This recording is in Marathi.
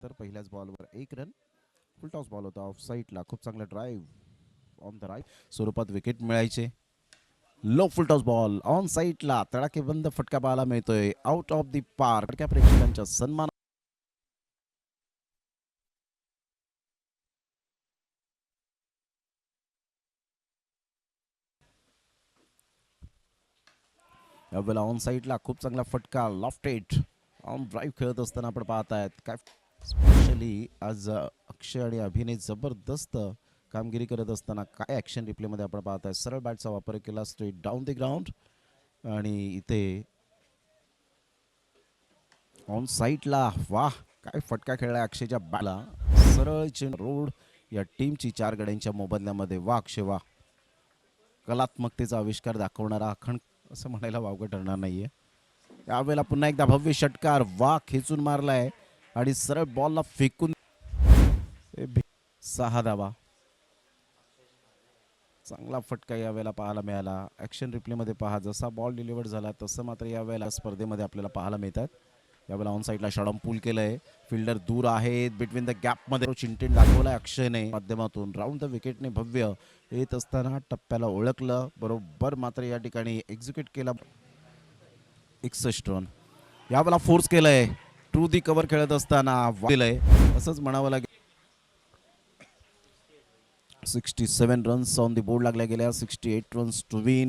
तर पहिल्याच बॉलवर 1 रन. फुल टॉस बॉल होता ऑफ साईडला. खूप चांगला ड्राईव्ह ऑन द राईट स्वरूपात विकेट मिळायचे. Low full toss ball on साईडला तडाखेबंद फटका पाहायला मिळतोय. Out of the park. फटक्या प्रेक्षकांच्या सन्मान यावेळेला ऑन साईडला खूप चांगला फटका लॉफ्टेड ऑन ड्राईव्ह खेळत असताना आपण पाहतायत काय स्पेशली आज अक्षय आणि अभिनय जबरदस्त कामगिरी करत असताना काय ॲक्शन रिप्लेमध्ये आपण पाहताय. सरळ बॅटचा वापर केला स्ट्रेट डाऊन द ग्राउंड आणि इथे ऑन साईडला वाह काय फटका खेळला अक्षयच्या बॅला. सरळ चेंड रोड या टीमची 4 गड्यांच्या मोबदल्यामध्ये. वाह अक्षय वाह. कलात्मकतेचा आविष्कार दाखवणारा अखंड असं म्हणायला वावगं ठरणार नाहीये. यावेळेला पुन्हा एकदा भव्य षटकार. वाह खेचून मारलाय आणि सरळ बॉलला फेकून 6 धावा. चांगला फटका यावेळेला पाहायला मिळाला. ॲक्शन रिप्लेमध्ये पहा जसा बॉल डिलिव्हर झाला तसं मात्र यावेळेला स्पर्धेमध्ये आपल्याला पाहायला मिळतात. यावेळेला ऑन साईडला शॉर्ट पूल केलंय. फिल्डर दूर आहेत. बिटवीन द गॅपमध्ये चिंटेन दाखवलाय अक्षयने माध्यमातून. राऊंड द विकेटने भव्य येत असताना टप्प्याला ओळखलं बरोबर मात्र या ठिकाणी एक्झिक्यूट केला. 61 रन. यावेळेला फोर्स केलंय. टू दी कव्हर खेळत असताना दिलंय असंच म्हणावं लागेल. 67 रन्स ऑन दी बोर्ड लागल्या गेल्या. 68 रन्स टू विन.